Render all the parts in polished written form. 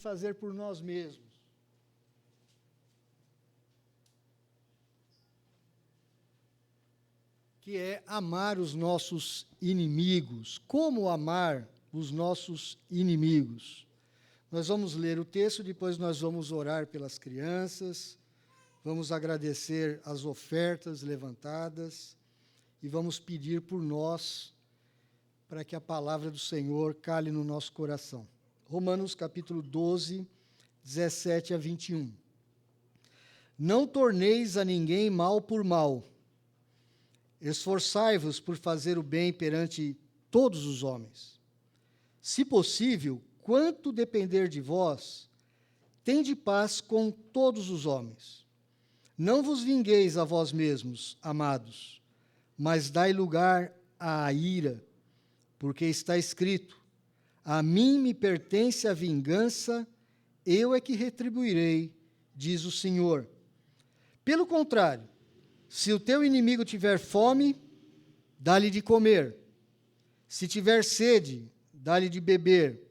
fazer por nós mesmos. Que é amar os nossos inimigos. Como amar os nossos inimigos? Nós vamos ler o texto, depois nós vamos orar pelas crianças, vamos agradecer as ofertas levantadas e vamos pedir por nós, para que a palavra do Senhor cale no nosso coração. Romanos capítulo 12, 17 a 21. Não torneis a ninguém mal por mal. Esforçai-vos por fazer o bem perante todos os homens. Se possível, quanto depender de vós, tende paz com todos os homens. Não vos vingueis a vós mesmos, amados, mas dai lugar à ira, porque está escrito: a mim me pertence a vingança, eu é que retribuirei, diz o Senhor. Pelo contrário, se o teu inimigo tiver fome, dá-lhe de comer. Se tiver sede, dá-lhe de beber.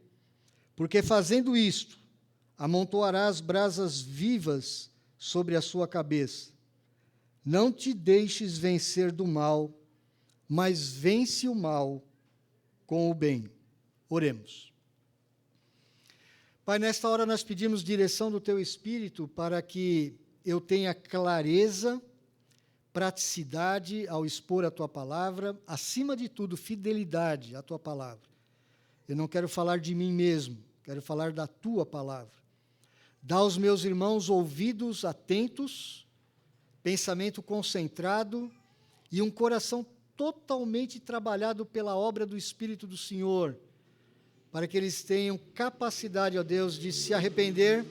Porque fazendo isto, amontoarás brasas vivas sobre a sua cabeça. Não te deixes vencer do mal, mas vence o mal com o bem. Oremos. Pai, nesta hora nós pedimos direção do Teu Espírito para que eu tenha clareza, praticidade ao expor a Tua palavra, acima de tudo, fidelidade à Tua palavra. Eu não quero falar de mim mesmo, quero falar da Tua palavra. Dá aos meus irmãos ouvidos atentos, pensamento concentrado e um coração totalmente trabalhado pela obra do Espírito do Senhor, para que eles tenham capacidade, ó Deus, de se arrepender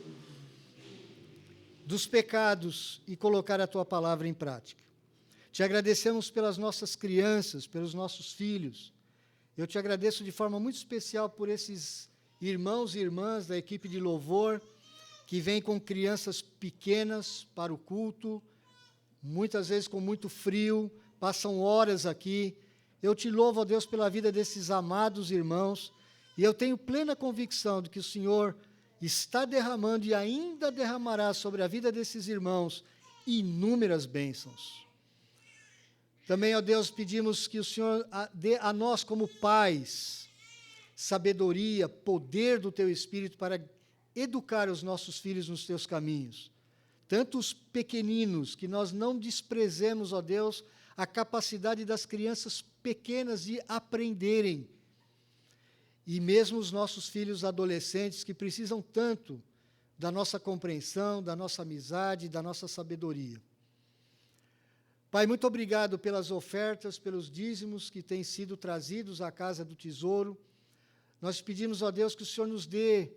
dos pecados e colocar a Tua palavra em prática. Te agradecemos pelas nossas crianças, pelos nossos filhos. Eu te agradeço de forma muito especial por esses irmãos e irmãs da equipe de louvor, que vêm com crianças pequenas para o culto, muitas vezes com muito frio, passam horas aqui. Eu te louvo, ó Deus, pela vida desses amados irmãos, e eu tenho plena convicção de que o Senhor está derramando e ainda derramará sobre a vida desses irmãos inúmeras bênçãos. Também, ó Deus, pedimos que o Senhor dê a nós, como pais, sabedoria, poder do Teu Espírito para educar os nossos filhos nos Teus caminhos. Tanto os pequeninos, que nós não desprezemos, ó Deus, a capacidade das crianças pequenas de aprenderem. E mesmo os nossos filhos adolescentes, que precisam tanto da nossa compreensão, da nossa amizade, da nossa sabedoria. Pai, muito obrigado pelas ofertas, pelos dízimos que têm sido trazidos à casa do tesouro. Nós pedimos, ó Deus, que o Senhor nos dê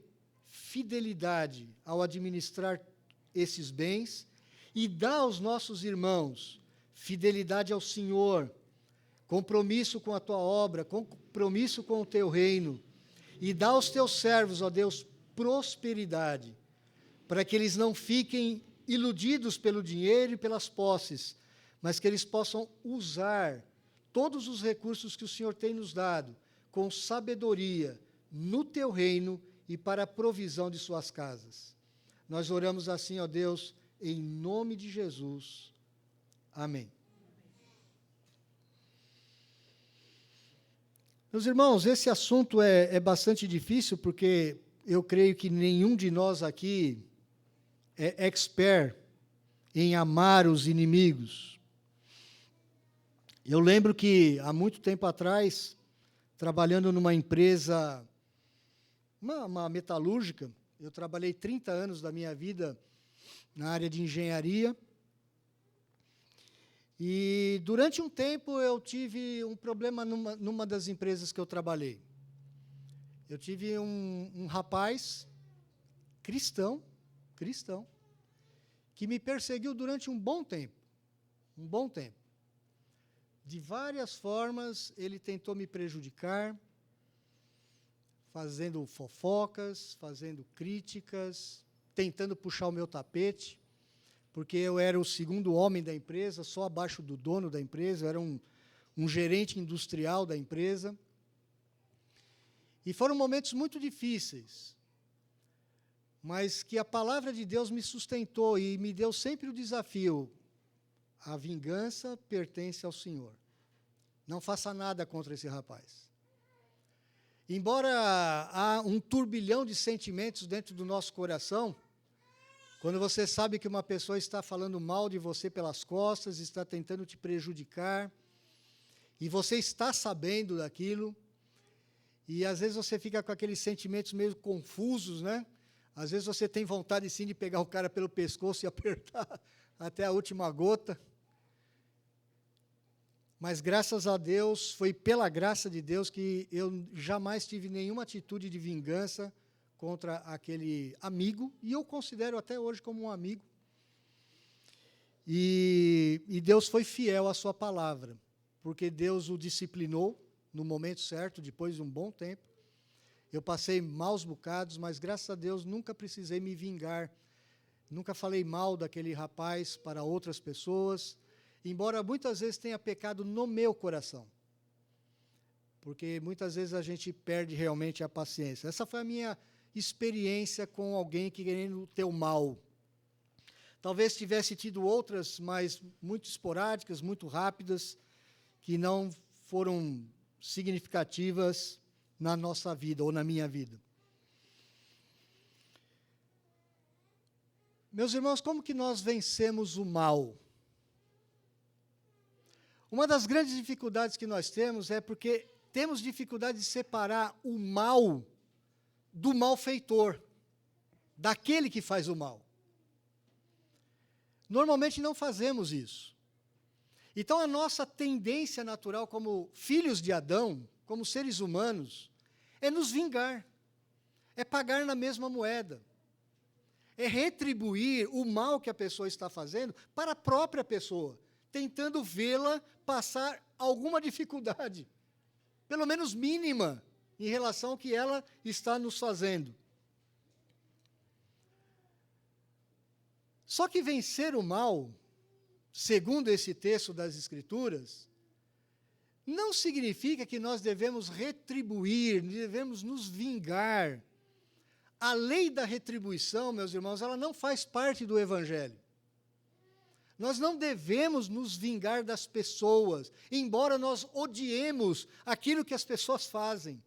fidelidade ao administrar esses bens e dá aos nossos irmãos fidelidade ao Senhor, compromisso com a Tua obra, compromisso com o Teu reino, e dá aos Teus servos, ó Deus, prosperidade, para que eles não fiquem iludidos pelo dinheiro e pelas posses, mas que eles possam usar todos os recursos que o Senhor tem nos dado, com sabedoria, no Teu reino e para a provisão de suas casas. Nós oramos assim, ó Deus, em nome de Jesus. Amém. Meus irmãos, esse assunto é bastante difícil, porque eu creio que nenhum de nós aqui é expert em amar os inimigos. Eu lembro que, há muito tempo atrás, trabalhando numa empresa, uma metalúrgica, eu trabalhei 30 anos da minha vida na área de engenharia, e durante um tempo eu tive um problema numa das empresas que eu trabalhei. Eu tive um rapaz cristão, que me perseguiu durante um bom tempo. De várias formas, ele tentou me prejudicar, fazendo fofocas, fazendo críticas, tentando puxar o meu tapete, porque eu era o segundo homem da empresa, só abaixo do dono da empresa, eu era um gerente industrial da empresa. E foram momentos muito difíceis, mas que a palavra de Deus me sustentou e me deu sempre o desafio: a vingança pertence ao Senhor. Não faça nada contra esse rapaz. Embora há um turbilhão de sentimentos dentro do nosso coração, quando você sabe que uma pessoa está falando mal de você pelas costas, está tentando te prejudicar, e você está sabendo daquilo, e às vezes você fica com aqueles sentimentos meio confusos, né? Às vezes você tem vontade sim de pegar o cara pelo pescoço e apertar até a última gota. Mas graças a Deus, foi pela graça de Deus que eu jamais tive nenhuma atitude de vingança contra aquele amigo, e eu considero até hoje como um amigo. E Deus foi fiel à sua palavra, porque Deus o disciplinou no momento certo, depois de um bom tempo. Eu passei maus bocados, mas graças a Deus nunca precisei me vingar, nunca falei mal daquele rapaz para outras pessoas, embora muitas vezes tenha pecado no meu coração, porque muitas vezes a gente perde realmente a paciência. Essa foi a minha experiência com alguém que querendo o teu mal. Talvez tivesse tido outras, mas muito esporádicas, muito rápidas, que não foram significativas na nossa vida, ou na minha vida. Meus irmãos, como que nós vencemos o mal? Uma das grandes dificuldades que nós temos é porque temos dificuldade de separar o mal do malfeitor, daquele que faz o mal. Normalmente não fazemos isso. Então a nossa tendência natural como filhos de Adão, como seres humanos, é nos vingar, é pagar na mesma moeda, é retribuir o mal que a pessoa está fazendo para a própria pessoa, tentando vê-la passar alguma dificuldade, pelo menos mínima, em relação ao que ela está nos fazendo. Só que vencer o mal, segundo esse texto das Escrituras, não significa que nós devemos retribuir, devemos nos vingar. A lei da retribuição, meus irmãos, ela não faz parte do Evangelho. Nós não devemos nos vingar das pessoas, embora nós odiemos aquilo que as pessoas fazem.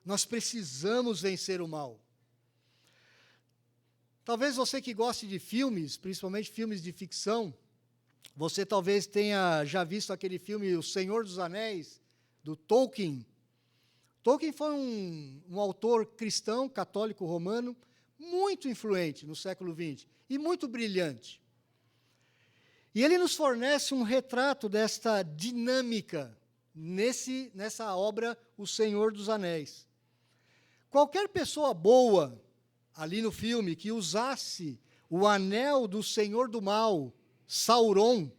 Nós precisamos vencer o mal. Talvez você que goste de filmes, principalmente filmes de ficção, você talvez tenha já visto aquele filme O Senhor dos Anéis, do Tolkien. Tolkien foi um autor cristão, católico romano, muito influente no século XX e muito brilhante. E ele nos fornece um retrato desta dinâmica nessa obra O Senhor dos Anéis. Qualquer pessoa boa, ali no filme, que usasse o anel do Senhor do Mal, Sauron,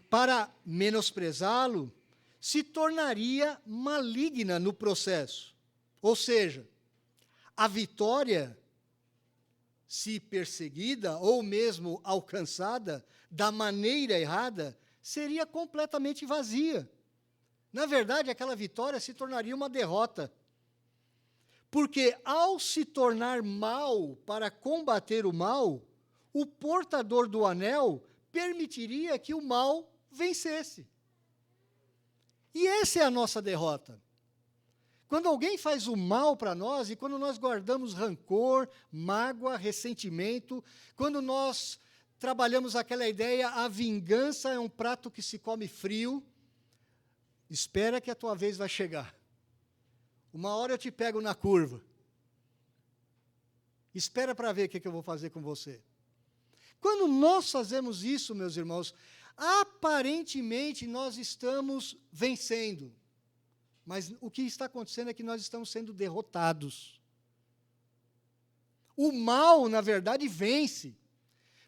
para menosprezá-lo, se tornaria maligna no processo. Ou seja, a vitória, se perseguida ou mesmo alcançada da maneira errada, seria completamente vazia. Na verdade, aquela vitória se tornaria uma derrota. Porque ao se tornar mal para combater o mal, o portador do anel permitiria que o mal vencesse. E essa é a nossa derrota. Quando alguém faz o mal para nós, e quando nós guardamos rancor, mágoa, ressentimento, quando nós trabalhamos aquela ideia, a vingança é um prato que se come frio, espera que a tua vez vai chegar. Uma hora eu te pego na curva. Espera para ver o que eu vou fazer com você. Quando nós fazemos isso, meus irmãos, aparentemente nós estamos vencendo. Mas o que está acontecendo é que nós estamos sendo derrotados. O mal, na verdade, vence.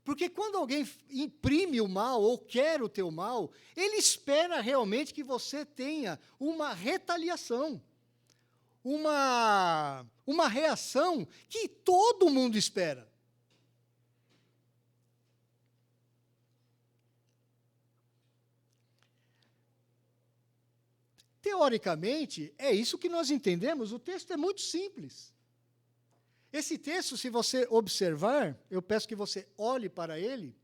Porque quando alguém imprime o mal ou quer o teu mal, ele espera realmente que você tenha uma retaliação. Uma reação que todo mundo espera. Teoricamente, é isso que nós entendemos, o texto é muito simples. Esse texto, se você observar, eu peço que você olhe para ele,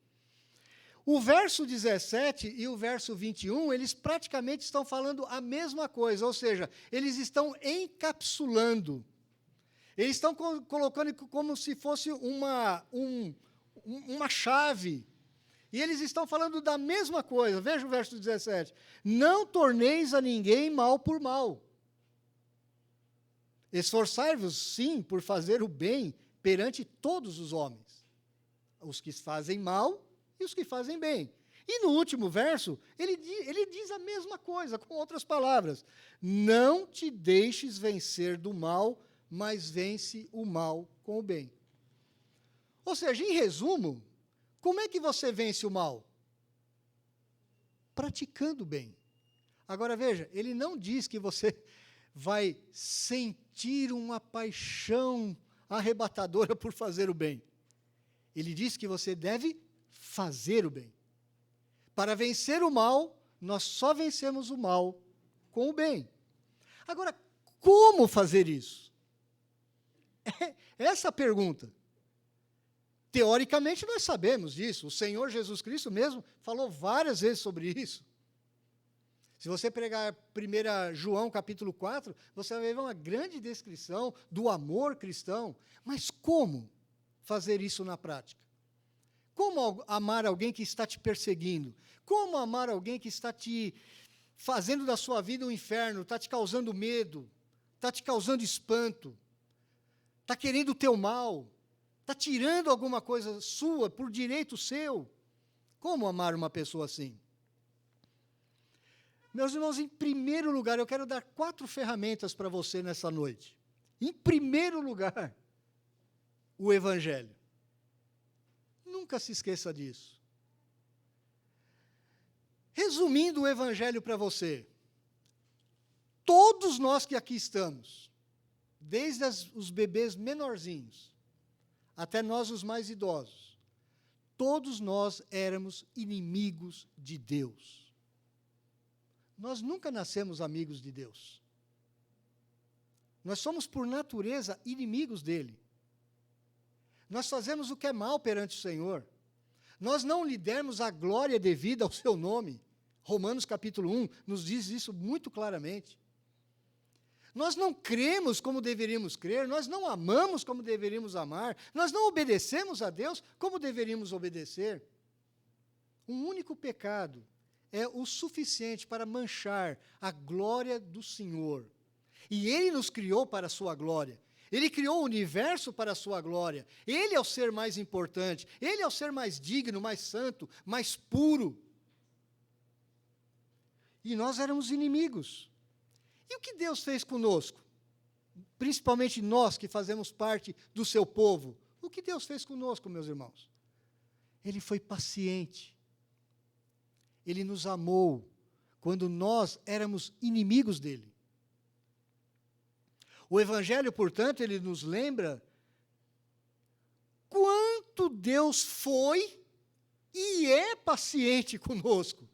o verso 17 e o verso 21, eles praticamente estão falando a mesma coisa, ou seja, eles estão encapsulando. Eles estão colocando como se fosse uma chave. E eles estão falando da mesma coisa. Veja o verso 17. Não torneis a ninguém mal por mal. Esforçai-vos, sim, por fazer o bem perante todos os homens. Os que fazem mal e os que fazem bem. E no último verso, ele diz a mesma coisa, com outras palavras. Não te deixes vencer do mal, mas vence o mal com o bem. Ou seja, em resumo, como é que você vence o mal? Praticando o bem. Agora veja, ele não diz que você vai sentir uma paixão arrebatadora por fazer o bem. Ele diz que você deve fazer o bem. Para vencer o mal, nós só vencemos o mal com o bem. Agora, como fazer isso? Essa pergunta. Teoricamente, nós sabemos disso. O Senhor Jesus Cristo mesmo falou várias vezes sobre isso. Se você pregar 1 João capítulo 4, você vai ver uma grande descrição do amor cristão. Mas como fazer isso na prática? Como amar alguém que está te perseguindo? Como amar alguém que está te fazendo da sua vida um inferno, está te causando medo, está te causando espanto, está querendo o teu mal, está tirando alguma coisa sua por direito seu? Como amar uma pessoa assim? Meus irmãos, em primeiro lugar, eu quero dar 4 ferramentas para você nessa noite. Em primeiro lugar, o Evangelho. Nunca se esqueça disso. Resumindo o Evangelho para você, todos nós que aqui estamos, desde os bebês menorzinhos, até nós os mais idosos, todos nós éramos inimigos de Deus. Nós nunca nascemos amigos de Deus. Nós somos, por natureza, inimigos dele. Nós fazemos o que é mal perante o Senhor. Nós não lhe demos a glória devida ao seu nome. Romanos capítulo 1 nos diz isso muito claramente. Nós não cremos como deveríamos crer, nós não amamos como deveríamos amar, nós não obedecemos a Deus como deveríamos obedecer. Um único pecado é o suficiente para manchar a glória do Senhor. E Ele nos criou para a sua glória. Ele criou o universo para a sua glória. Ele é o ser mais importante. Ele é o ser mais digno, mais santo, mais puro. E nós éramos inimigos. E o que Deus fez conosco? Principalmente nós que fazemos parte do seu povo. O que Deus fez conosco, meus irmãos? Ele foi paciente. Ele nos amou quando nós éramos inimigos dele. O Evangelho, portanto, ele nos lembra quanto Deus foi e é paciente conosco.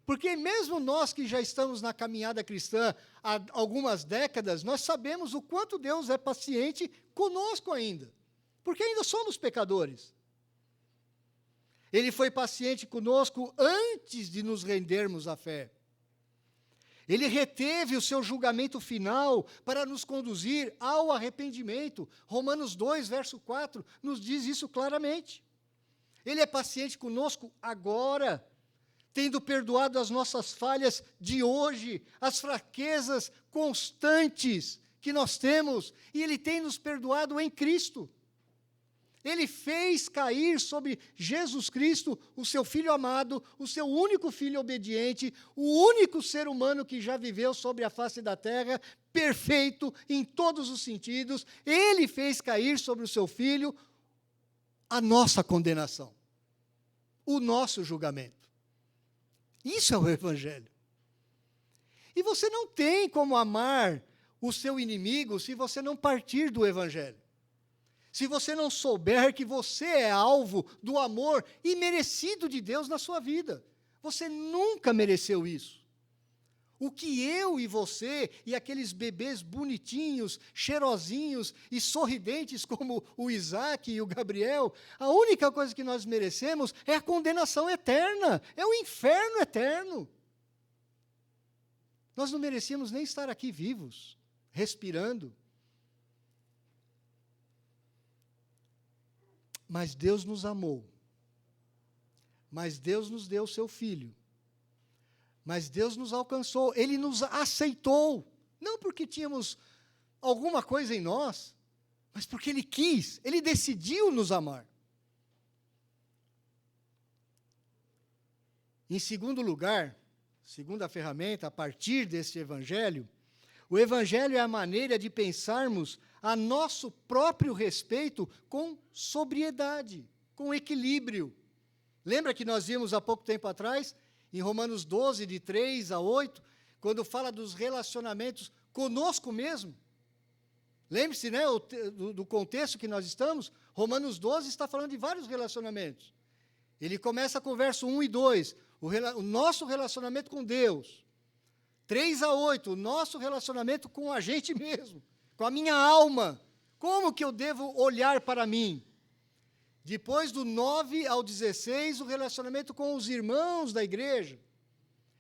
Porque mesmo nós que já estamos na caminhada cristã há algumas décadas, nós sabemos o quanto Deus é paciente conosco ainda. Porque ainda somos pecadores. Ele foi paciente conosco antes de nos rendermos à fé. Ele reteve o seu julgamento final para nos conduzir ao arrependimento. Romanos 2, verso 4, nos diz isso claramente. Ele é paciente conosco agora, tendo perdoado as nossas falhas de hoje, as fraquezas constantes que nós temos, e Ele tem nos perdoado em Cristo. Ele fez cair sobre Jesus Cristo, o seu Filho amado, o seu único Filho obediente, o único ser humano que já viveu sobre a face da terra, perfeito em todos os sentidos. Ele fez cair sobre o seu Filho a nossa condenação, o nosso julgamento. Isso é o Evangelho. E você não tem como amar o seu inimigo se você não partir do Evangelho. Se você não souber que você é alvo do amor imerecido de Deus na sua vida. Você nunca mereceu isso. O que eu e você e aqueles bebês bonitinhos, cheirosinhos e sorridentes como o Isaac e o Gabriel, a única coisa que nós merecemos é a condenação eterna, é o inferno eterno. Nós não merecíamos nem estar aqui vivos, respirando. Mas Deus nos amou. Mas Deus nos deu o seu Filho. Mas Deus nos alcançou, Ele nos aceitou, não porque tínhamos alguma coisa em nós, mas porque Ele quis, Ele decidiu nos amar. Em segundo lugar, segunda ferramenta, a partir desse Evangelho, o Evangelho é a maneira de pensarmos a nosso próprio respeito com sobriedade, com equilíbrio. Lembra que nós vimos há pouco tempo atrás, em Romanos 12, de 3 a 8, quando fala dos relacionamentos conosco mesmo? Lembre-se, né, do contexto que nós estamos. Romanos 12 está falando de vários relacionamentos. Ele começa com o verso 1 e 2, o nosso relacionamento com Deus. 3 a 8, o nosso relacionamento com a gente mesmo, com a minha alma. Como que eu devo olhar para mim? Depois do 9 ao 16, o relacionamento com os irmãos da igreja.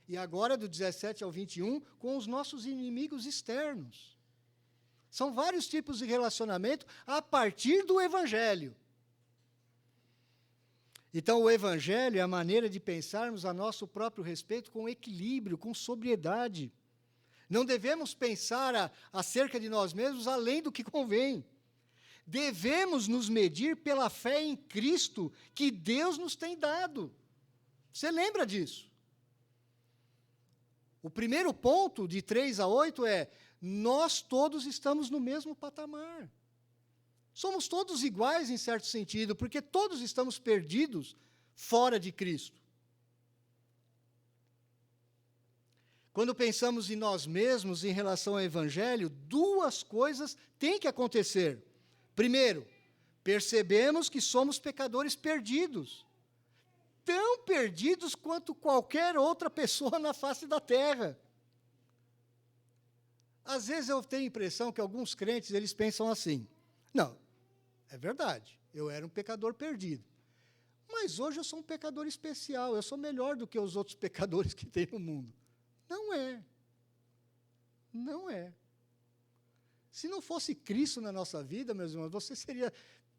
E agora, do 17 ao 21, com os nossos inimigos externos. São vários tipos de relacionamento a partir do Evangelho. Então, o Evangelho é a maneira de pensarmos a nosso próprio respeito com equilíbrio, com sobriedade. Não devemos pensar acerca de nós mesmos além do que convém. Devemos nos medir pela fé em Cristo que Deus nos tem dado. Você lembra disso? O primeiro ponto, de 3 a 8, é: nós todos estamos no mesmo patamar. Somos todos iguais em certo sentido, porque todos estamos perdidos fora de Cristo. Quando pensamos em nós mesmos em relação ao Evangelho, duas coisas têm que acontecer. Primeiro, percebemos que somos pecadores perdidos, tão perdidos quanto qualquer outra pessoa na face da terra. Às vezes eu tenho a impressão que alguns crentes, eles pensam assim: não, é verdade, eu era um pecador perdido, mas hoje eu sou um pecador especial, eu sou melhor do que os outros pecadores que tem no mundo. Não é. Não é. Se não fosse Cristo na nossa vida, meus irmãos, você seria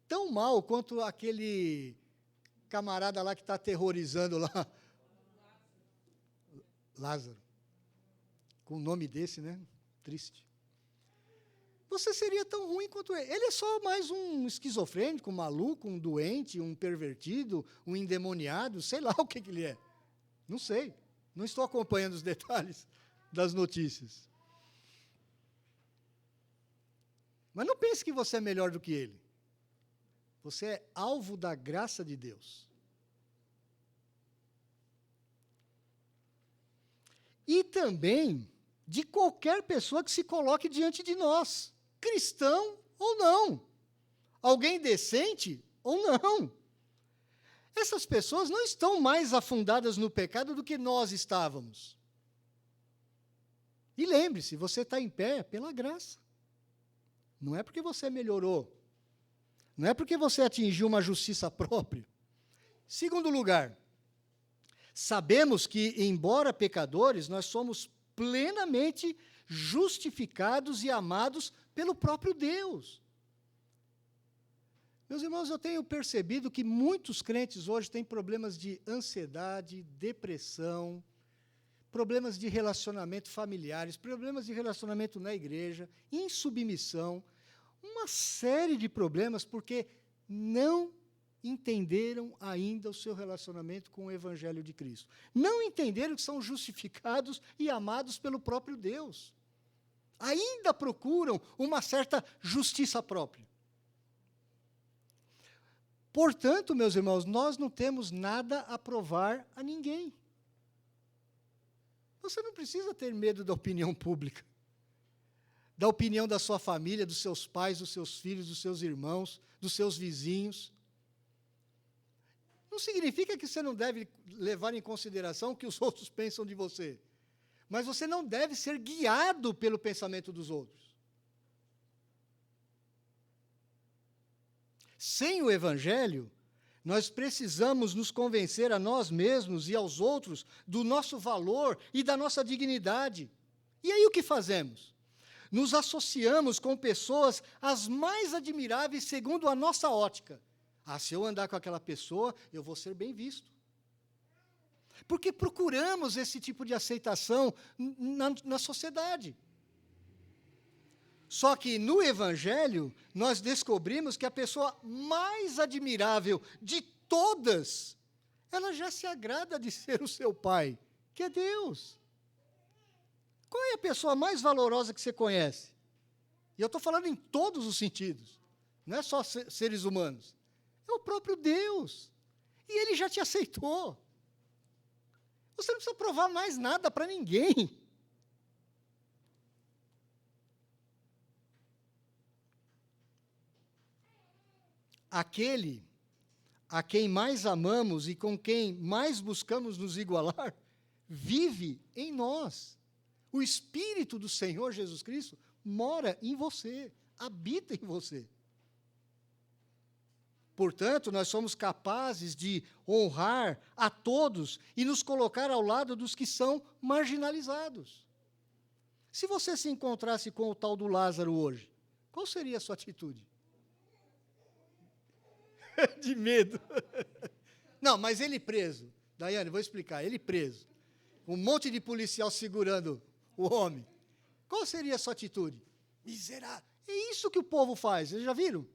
tão mal quanto aquele camarada lá que está aterrorizando lá. Lázaro. Com um nome desse, né? Triste. Você seria tão ruim quanto ele. Ele é só mais um esquizofrênico, um maluco, um doente, um pervertido, um endemoniado, sei lá o que ele é. Não sei. Não estou acompanhando os detalhes das notícias. Mas não pense que você é melhor do que ele. Você é alvo da graça de Deus. E também de qualquer pessoa que se coloque diante de nós, cristão ou não, alguém decente ou não. Essas pessoas não estão mais afundadas no pecado do que nós estávamos. E lembre-se, você está em pé pela graça. Não é porque você melhorou. Não é porque você atingiu uma justiça própria. Segundo lugar, sabemos que, embora pecadores, nós somos plenamente justificados e amados pelo próprio Deus. Meus irmãos, eu tenho percebido que muitos crentes hoje têm problemas de ansiedade, depressão, problemas de relacionamento familiares, problemas de relacionamento na igreja, insubmissão, uma série de problemas porque não entenderam ainda o seu relacionamento com o Evangelho de Cristo. Não entenderam que são justificados e amados pelo próprio Deus. Ainda procuram uma certa justiça própria. Portanto, meus irmãos, nós não temos nada a provar a ninguém. Você não precisa ter medo da opinião pública, da opinião da sua família, dos seus pais, dos seus filhos, dos seus irmãos, dos seus vizinhos. Não significa que você não deve levar em consideração o que os outros pensam de você. Mas você não deve ser guiado pelo pensamento dos outros. Sem o Evangelho, nós precisamos nos convencer a nós mesmos e aos outros do nosso valor e da nossa dignidade. E aí o que fazemos? Nos associamos com pessoas as mais admiráveis segundo a nossa ótica. Se eu andar com aquela pessoa, eu vou ser bem visto. Porque procuramos esse tipo de aceitação na sociedade. Só que no Evangelho, nós descobrimos que a pessoa mais admirável de todas, ela já se agrada de ser o seu pai, que é Deus. Qual é a pessoa mais valorosa que você conhece? E eu estou falando em todos os sentidos, não é só seres humanos. É o próprio Deus. E Ele já te aceitou. Você não precisa provar mais nada para ninguém. Aquele a quem mais amamos e com quem mais buscamos nos igualar, vive em nós. O Espírito do Senhor Jesus Cristo mora em você, habita em você. Portanto, nós somos capazes de honrar a todos e nos colocar ao lado dos que são marginalizados. Se você se encontrasse com o tal do Lázaro hoje, qual seria a sua atitude? De medo. Não, mas ele preso. Daiane, vou explicar. Ele preso. Um monte de policial segurando o homem. Qual seria a sua atitude? Miserável. É isso que o povo faz. Vocês já viram?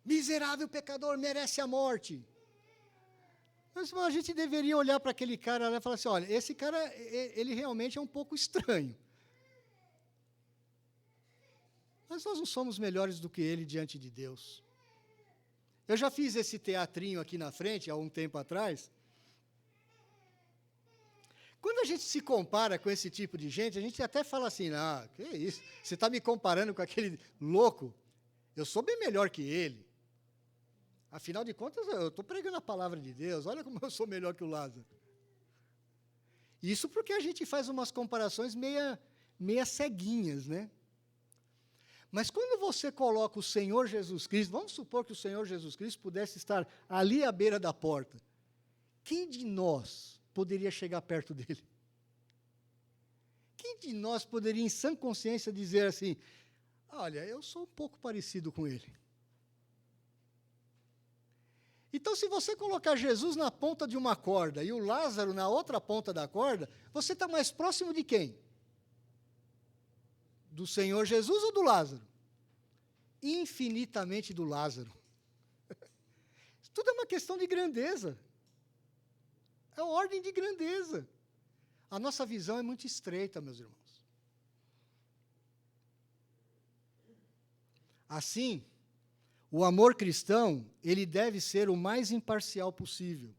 Miserável pecador, merece a morte. Mas a gente deveria olhar para aquele cara lá e falar assim, olha, esse cara, ele realmente é um pouco estranho. Mas nós não somos melhores do que ele diante de Deus. Eu já fiz esse teatrinho aqui na frente, há um tempo atrás. Quando a gente se compara com esse tipo de gente, a gente até fala assim, que isso, você está me comparando com aquele louco? Eu sou bem melhor que ele. Afinal de contas, eu estou pregando a palavra de Deus, olha como eu sou melhor que o Lázaro. Isso porque a gente faz umas comparações meia ceguinhas, né? Mas quando você coloca o Senhor Jesus Cristo, vamos supor que o Senhor Jesus Cristo pudesse estar ali à beira da porta, quem de nós poderia chegar perto dele? Quem de nós poderia, em sã consciência, dizer assim, olha, eu sou um pouco parecido com ele? Então, se você colocar Jesus na ponta de uma corda e o Lázaro na outra ponta da corda, você está mais próximo de quem? Do Senhor Jesus ou do Lázaro? Infinitamente do Lázaro. Tudo é uma questão de grandeza. É uma ordem de grandeza. A nossa visão é muito estreita, meus irmãos. Assim, o amor cristão, ele deve ser o mais imparcial possível.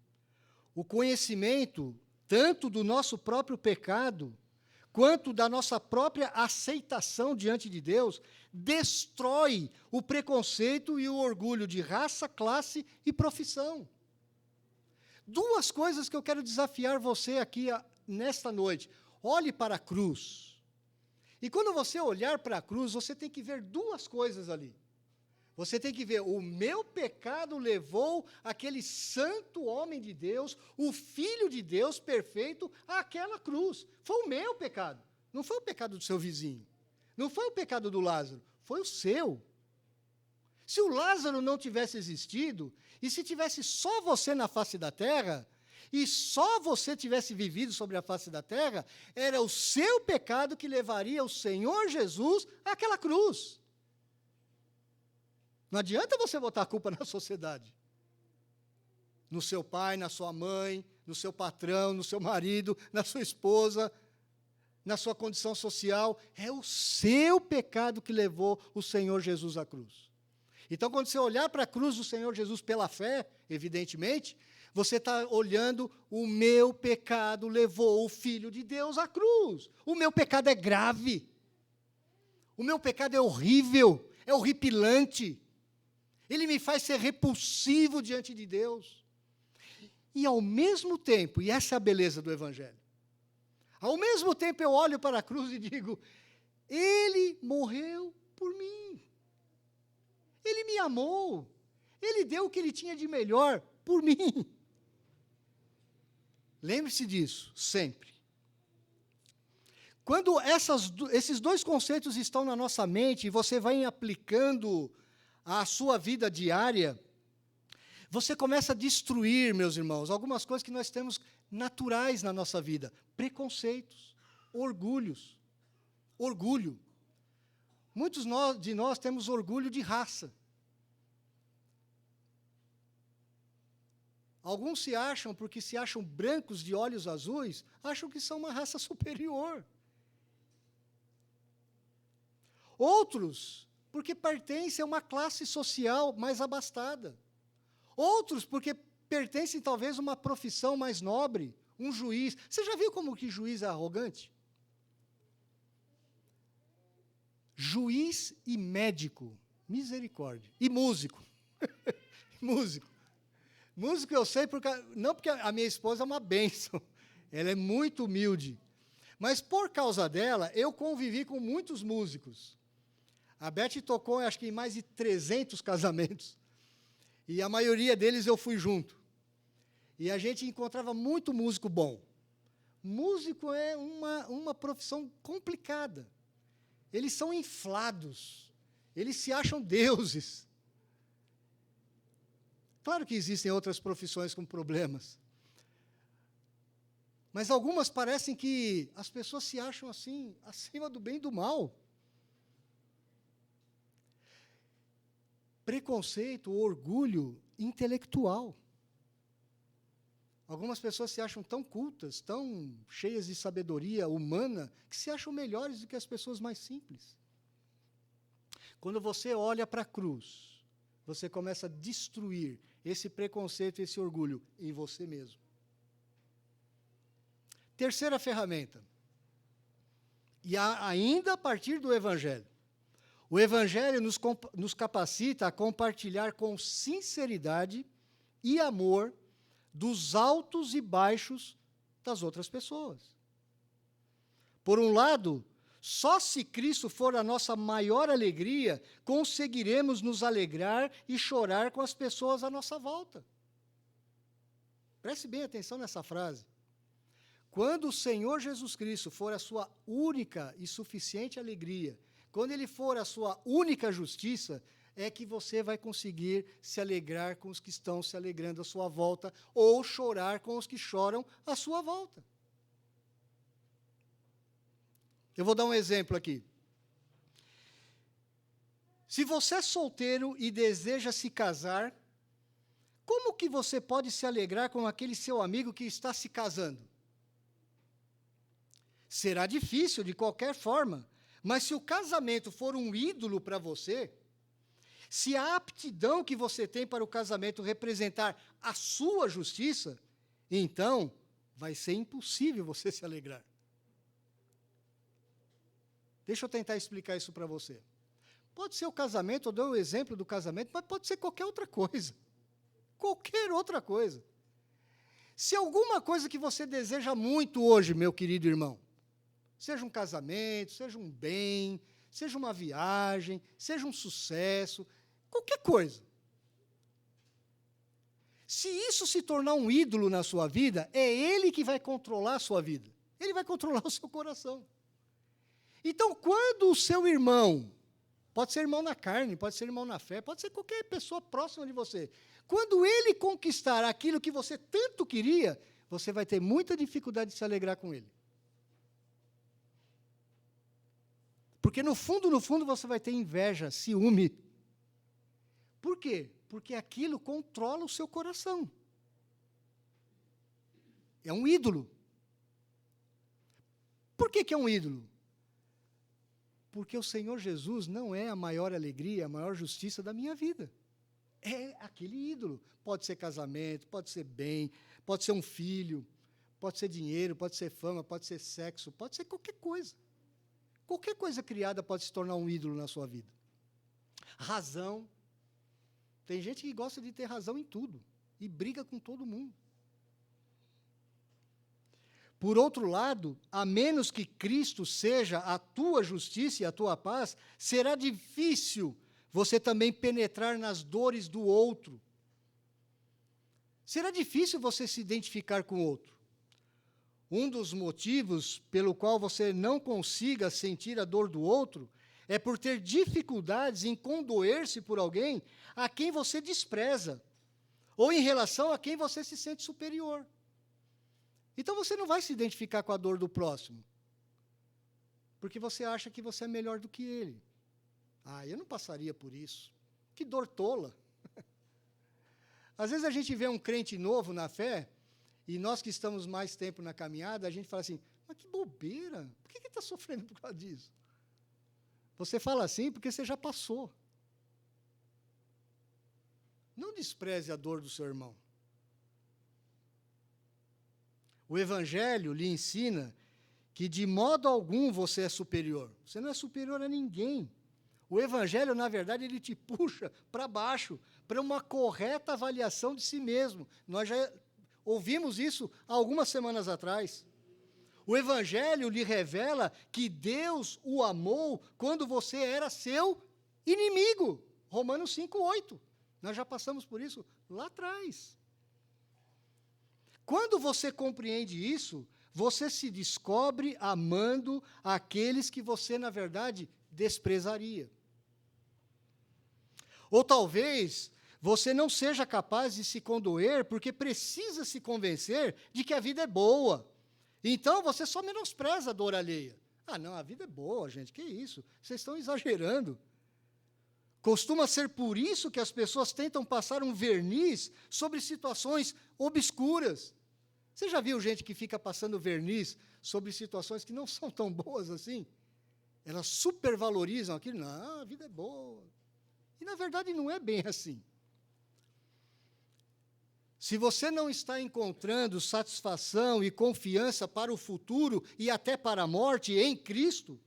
O conhecimento, tanto do nosso próprio pecado, quanto da nossa própria aceitação diante de Deus, destrói o preconceito e o orgulho de raça, classe e profissão. Duas coisas que eu quero desafiar você aqui nesta noite. Olhe para a cruz. E quando você olhar para a cruz, você tem que ver duas coisas ali. Você tem que ver, o meu pecado levou aquele santo homem de Deus, o Filho de Deus perfeito, àquela cruz. Foi o meu pecado, não foi o pecado do seu vizinho. Não foi o pecado do Lázaro, foi o seu. Se o Lázaro não tivesse existido, e se tivesse só você na face da terra, e só você tivesse vivido sobre a face da terra, era o seu pecado que levaria o Senhor Jesus àquela cruz. Não adianta você botar a culpa na sociedade. No seu pai, na sua mãe, no seu patrão, no seu marido, na sua esposa, na sua condição social. É o seu pecado que levou o Senhor Jesus à cruz. Então, quando você olhar para a cruz do Senhor Jesus pela fé, evidentemente, você está olhando, o meu pecado levou o Filho de Deus à cruz. O meu pecado é grave. O meu pecado é horrível, é horripilante. Ele me faz ser repulsivo diante de Deus. E, ao mesmo tempo, e essa é a beleza do Evangelho, Ao mesmo tempo, eu olho para a cruz e digo: Ele morreu por mim. Ele me amou. Ele deu o que ele tinha de melhor por mim. Lembre-se disso, sempre. Quando esses dois conceitos estão na nossa mente e você vai aplicando à sua vida diária, você começa a destruir, meus irmãos, algumas coisas que nós temos naturais na nossa vida. Preconceitos, orgulhos, orgulho. Muitos de nós temos orgulho de raça. Alguns se acham, porque se acham brancos de olhos azuis, acham que são uma raça superior. Outros, porque pertencem a uma classe social mais abastada. Outros, porque pertencem talvez a uma profissão mais nobre, um juiz. Você já viu como que juiz é arrogante? Juiz e médico, misericórdia. E músico. Músico. Músico eu sei, não porque a minha esposa é uma bênção, ela é muito humilde, mas por causa dela, eu convivi com muitos músicos. A Beth tocou, acho que em mais de 300 casamentos, e a maioria deles eu fui junto. E a gente encontrava muito músico bom. Músico é uma profissão complicada. Eles são inflados, eles se acham deuses. Claro que existem outras profissões com problemas. Mas algumas parecem que as pessoas se acham assim, acima do bem e do mal. Preconceito, orgulho intelectual. Algumas pessoas se acham tão cultas, tão cheias de sabedoria humana, que se acham melhores do que as pessoas mais simples. Quando você olha para a cruz, você começa a destruir esse preconceito, esse orgulho em você mesmo. Terceira ferramenta. E ainda a partir do Evangelho. O Evangelho nos capacita a compartilhar com sinceridade e amor dos altos e baixos das outras pessoas. Por um lado, só se Cristo for a nossa maior alegria, conseguiremos nos alegrar e chorar com as pessoas à nossa volta. Preste bem atenção nessa frase. Quando o Senhor Jesus Cristo for a sua única e suficiente alegria, quando Ele for a sua única justiça, é que você vai conseguir se alegrar com os que estão se alegrando à sua volta, ou chorar com os que choram à sua volta. Eu vou dar um exemplo aqui. Se você é solteiro e deseja se casar, como que você pode se alegrar com aquele seu amigo que está se casando? Será difícil de qualquer forma, mas se o casamento for um ídolo para você, se a aptidão que você tem para o casamento representar a sua justiça, então vai ser impossível você se alegrar. Deixa eu tentar explicar isso para você. Pode ser o casamento, eu dou o exemplo do casamento, mas pode ser qualquer outra coisa. Qualquer outra coisa. Se alguma coisa que você deseja muito hoje, meu querido irmão, seja um casamento, seja um bem, seja uma viagem, seja um sucesso, qualquer coisa. Se isso se tornar um ídolo na sua vida, é ele que vai controlar a sua vida. Ele vai controlar o seu coração. Então, quando o seu irmão, pode ser irmão na carne, pode ser irmão na fé, pode ser qualquer pessoa próxima de você, quando ele conquistar aquilo que você tanto queria, você vai ter muita dificuldade de se alegrar com ele. Porque no fundo, você vai ter inveja, ciúme. Por quê? Porque aquilo controla o seu coração. É um ídolo. Por que é um ídolo? Porque o Senhor Jesus não é a maior alegria, a maior justiça da minha vida. É aquele ídolo. Pode ser casamento, pode ser bem, pode ser um filho, pode ser dinheiro, pode ser fama, pode ser sexo, pode ser qualquer coisa. Qualquer coisa criada pode se tornar um ídolo na sua vida. Razão. Tem gente que gosta de ter razão em tudo e briga com todo mundo. Por outro lado, a menos que Cristo seja a tua justiça e a tua paz, será difícil você também penetrar nas dores do outro. Será difícil você se identificar com o outro. Um dos motivos pelo qual você não consiga sentir a dor do outro é por ter dificuldades em condoer-se por alguém a quem você despreza, ou em relação a quem você se sente superior. Então você não vai se identificar com a dor do próximo, porque você acha que você é melhor do que ele. Ah, eu não passaria por isso. Que dor tola. Às vezes a gente vê um crente novo na fé, e nós que estamos mais tempo na caminhada, a gente fala assim, mas que bobeira, por que ele está sofrendo por causa disso? Você fala assim porque você já passou. Não despreze a dor do seu irmão. O Evangelho lhe ensina que de modo algum você é superior. Você não é superior a ninguém. O Evangelho, na verdade, ele te puxa para baixo, para uma correta avaliação de si mesmo. Nós já ouvimos isso há algumas semanas atrás. O Evangelho lhe revela que Deus o amou quando você era seu inimigo. Romanos 5:8. Nós já passamos por isso lá atrás. Quando você compreende isso, você se descobre amando aqueles que você, na verdade, desprezaria. Ou talvez você não seja capaz de se condoer porque precisa se convencer de que a vida é boa. Então, você só menospreza a dor alheia. Ah, não, a vida é boa, gente, que isso? Vocês estão exagerando. Costuma ser por isso que as pessoas tentam passar um verniz sobre situações obscuras. Você já viu gente que fica passando verniz sobre situações que não são tão boas assim? Elas supervalorizam aquilo. Não, a vida é boa. E, na verdade, não é bem assim. Se você não está encontrando satisfação e confiança para o futuro e até para a morte em Cristo,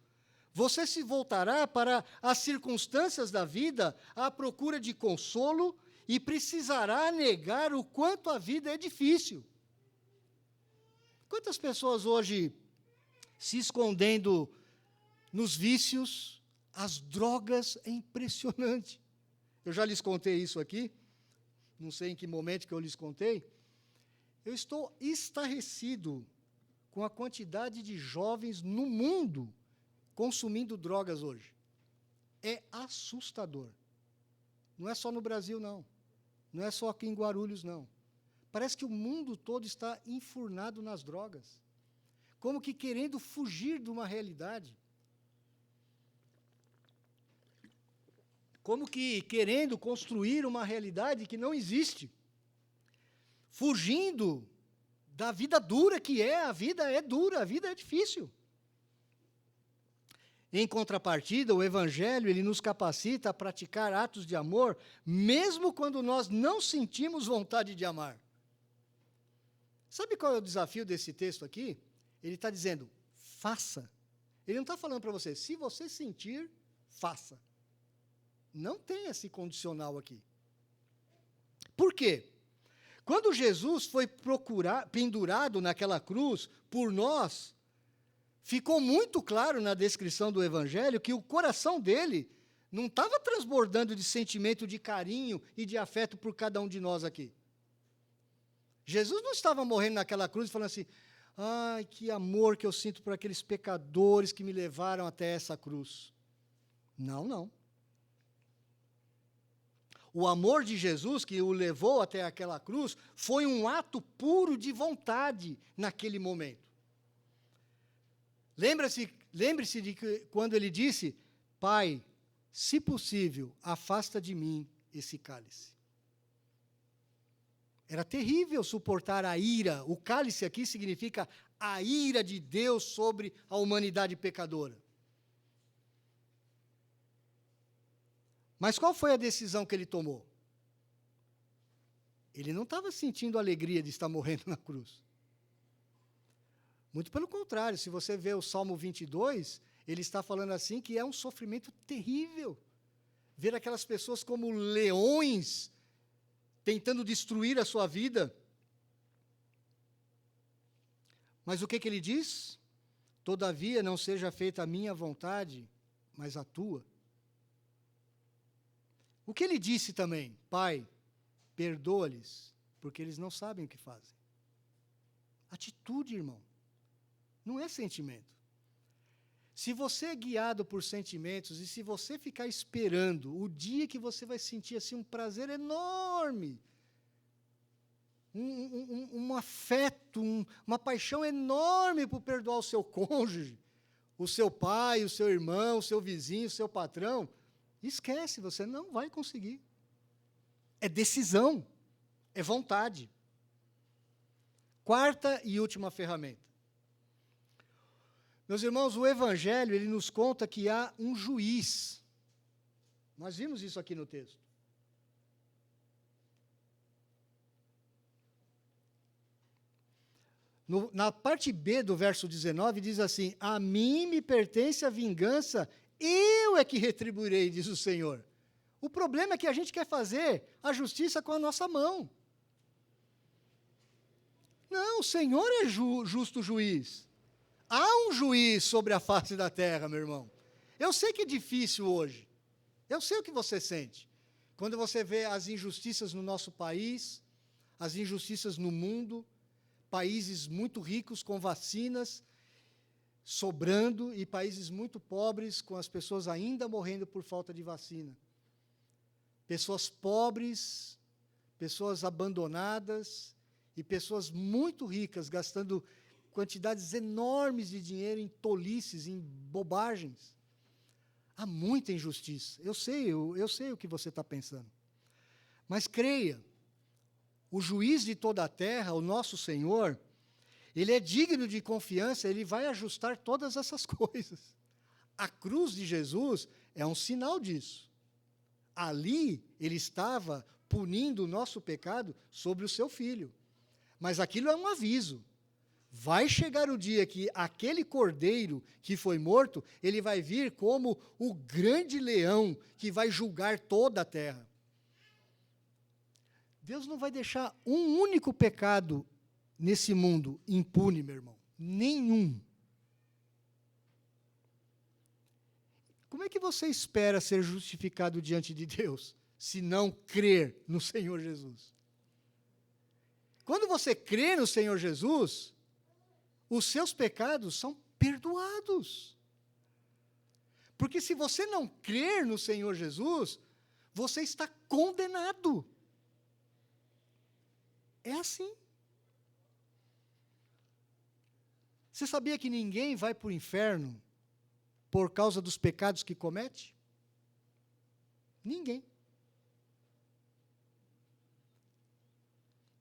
você se voltará para as circunstâncias da vida à procura de consolo e precisará negar o quanto a vida é difícil. Quantas pessoas hoje se escondendo nos vícios, as drogas, é impressionante. Eu já lhes contei isso aqui, não sei em que momento que eu lhes contei. Eu estou estarrecido com a quantidade de jovens no mundo consumindo drogas hoje. É assustador. Não é só no Brasil, não. Não é só aqui em Guarulhos, não. Parece que o mundo todo está enfurnado nas drogas, como que querendo fugir de uma realidade. Como que querendo construir uma realidade que não existe. Fugindo da vida dura que é, a vida é dura, a vida é difícil. Em contrapartida, o Evangelho, ele nos capacita a praticar atos de amor, mesmo quando nós não sentimos vontade de amar. Sabe qual é o desafio desse texto aqui? Ele está dizendo, faça. Ele não está falando para você, se você sentir, faça. Não tem esse condicional aqui. Por quê? Quando Jesus foi pendurado naquela cruz por nós, ficou muito claro na descrição do Evangelho que o coração dele não estava transbordando de sentimento de carinho e de afeto por cada um de nós aqui. Jesus não estava morrendo naquela cruz e falando assim, ai, que amor que eu sinto por aqueles pecadores que me levaram até essa cruz. Não, não. O amor de Jesus, que o levou até aquela cruz, foi um ato puro de vontade naquele momento. Lembre-se de que quando ele disse, Pai, se possível, afasta de mim esse cálice. Era terrível suportar a ira. O cálice aqui significa a ira de Deus sobre a humanidade pecadora. Mas qual foi a decisão que ele tomou? Ele não estava sentindo alegria de estar morrendo na cruz. Muito pelo contrário, se você vê o Salmo 22, ele está falando assim que é um sofrimento terrível. Ver aquelas pessoas como leões tentando destruir a sua vida. Mas o que ele diz? Todavia, não seja feita a minha vontade, mas a tua. O que ele disse também? Pai, perdoa-lhes, porque eles não sabem o que fazem. Atitude, irmão. Não é sentimento. Se você é guiado por sentimentos e se você ficar esperando o dia que você vai sentir assim um prazer enorme, um afeto, uma paixão enorme por perdoar o seu cônjuge, o seu pai, o seu irmão, o seu vizinho, o seu patrão, esquece, você não vai conseguir. É decisão, é vontade. Quarta e última ferramenta. Meus irmãos, o Evangelho, ele nos conta que há um juiz. Nós vimos isso aqui no texto. Na parte B do verso 19, diz assim: a mim me pertence a vingança, eu é que retribuirei, diz o Senhor. O problema é que a gente quer fazer a justiça com a nossa mão. Não, o Senhor é justo juiz. Há um juiz sobre a face da terra, meu irmão. Eu sei que é difícil hoje. Eu sei o que você sente. Quando você vê as injustiças no nosso país, as injustiças no mundo, países muito ricos com vacinas sobrando e países muito pobres com as pessoas ainda morrendo por falta de vacina. Pessoas pobres, pessoas abandonadas e pessoas muito ricas gastando quantidades enormes de dinheiro em tolices, em bobagens. Há muita injustiça. Eu sei o que você está pensando. Mas creia, o juiz de toda a terra, o nosso Senhor, ele é digno de confiança, ele vai ajustar todas essas coisas. A cruz de Jesus é um sinal disso. Ali, ele estava punindo o nosso pecado sobre o seu filho. Mas aquilo é um aviso. Vai chegar o dia que aquele cordeiro que foi morto, ele vai vir como o grande leão que vai julgar toda a terra. Deus não vai deixar um único pecado nesse mundo impune, meu irmão. Nenhum. Como é que você espera ser justificado diante de Deus, se não crer no Senhor Jesus? Quando você crê no Senhor Jesus, os seus pecados são perdoados. Porque se você não crer no Senhor Jesus, você está condenado. É assim. Você sabia que ninguém vai para o inferno por causa dos pecados que comete? Ninguém.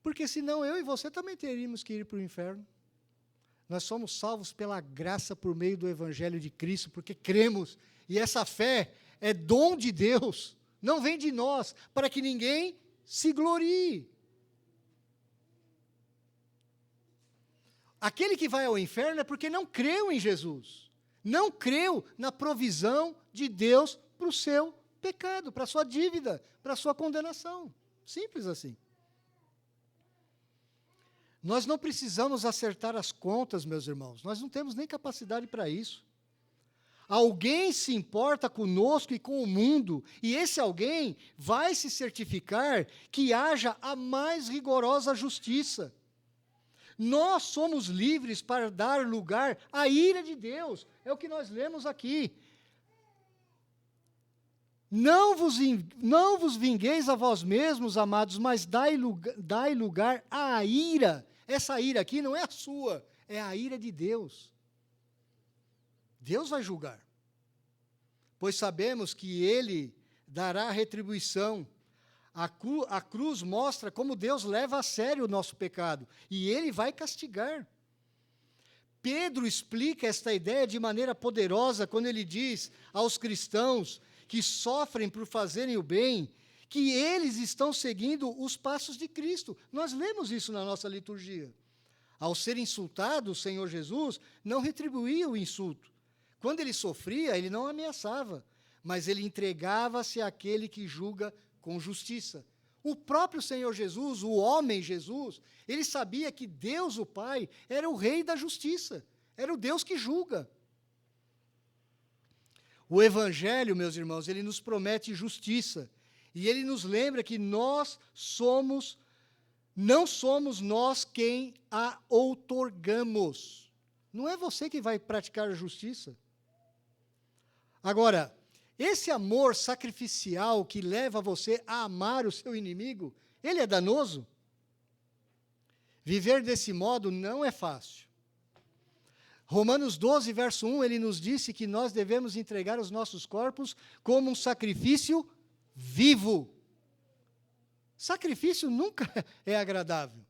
Porque senão eu e você também teríamos que ir para o inferno. Nós somos salvos pela graça por meio do Evangelho de Cristo, porque cremos, e essa fé é dom de Deus, não vem de nós, para que ninguém se glorie. Aquele que vai ao inferno é porque não creu em Jesus, não creu na provisão de Deus para o seu pecado, para a sua dívida, para a sua condenação. Simples assim. Nós não precisamos acertar as contas, meus irmãos, nós não temos nem capacidade para isso. Alguém se importa conosco e com o mundo, e esse alguém vai se certificar que haja a mais rigorosa justiça. Nós somos livres para dar lugar à ira de Deus, é o que nós lemos aqui. Não vos vingueis a vós mesmos, amados, mas dai lugar à ira. Essa ira aqui não é a sua, é a ira de Deus. Deus vai julgar. Pois sabemos que Ele dará retribuição. A cruz mostra como Deus leva a sério o nosso pecado, e Ele vai castigar. Pedro explica esta ideia de maneira poderosa quando ele diz aos cristãos que sofrem por fazerem o bem, que eles estão seguindo os passos de Cristo. Nós lemos isso na nossa liturgia. Ao ser insultado, o Senhor Jesus não retribuía o insulto. Quando ele sofria, ele não ameaçava, mas ele entregava-se àquele que julga com justiça. O próprio Senhor Jesus, o homem Jesus, ele sabia que Deus, o Pai, era o rei da justiça, era o Deus que julga. O Evangelho, meus irmãos, ele nos promete justiça, e ele nos lembra que não somos nós quem a outorgamos. Não é você que vai praticar a justiça. Agora, esse amor sacrificial que leva você a amar o seu inimigo, ele é danoso? Viver desse modo não é fácil. Romanos 12, verso 1, ele nos disse que nós devemos entregar os nossos corpos como um sacrifício vivo. Sacrifício nunca é agradável.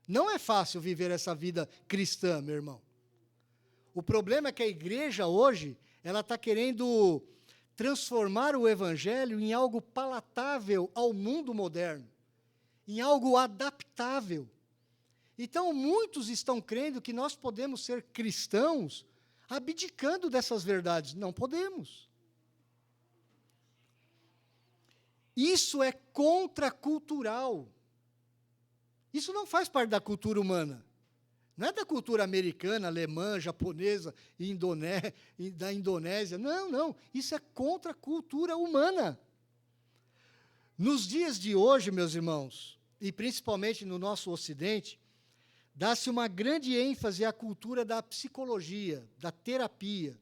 Não é fácil viver essa vida cristã, meu irmão. O problema é que a igreja hoje, ela está querendo transformar o evangelho em algo palatável ao mundo moderno, em algo adaptável. Então, muitos estão crendo que nós podemos ser cristãos abdicando dessas verdades. Não podemos. Isso é contracultural. Isso não faz parte da cultura humana. Não é da cultura americana, alemã, japonesa, da Indonésia. Não, não. Isso é contra a cultura humana. Nos dias de hoje, meus irmãos, e principalmente no nosso Ocidente, dá-se uma grande ênfase à cultura da psicologia, da terapia,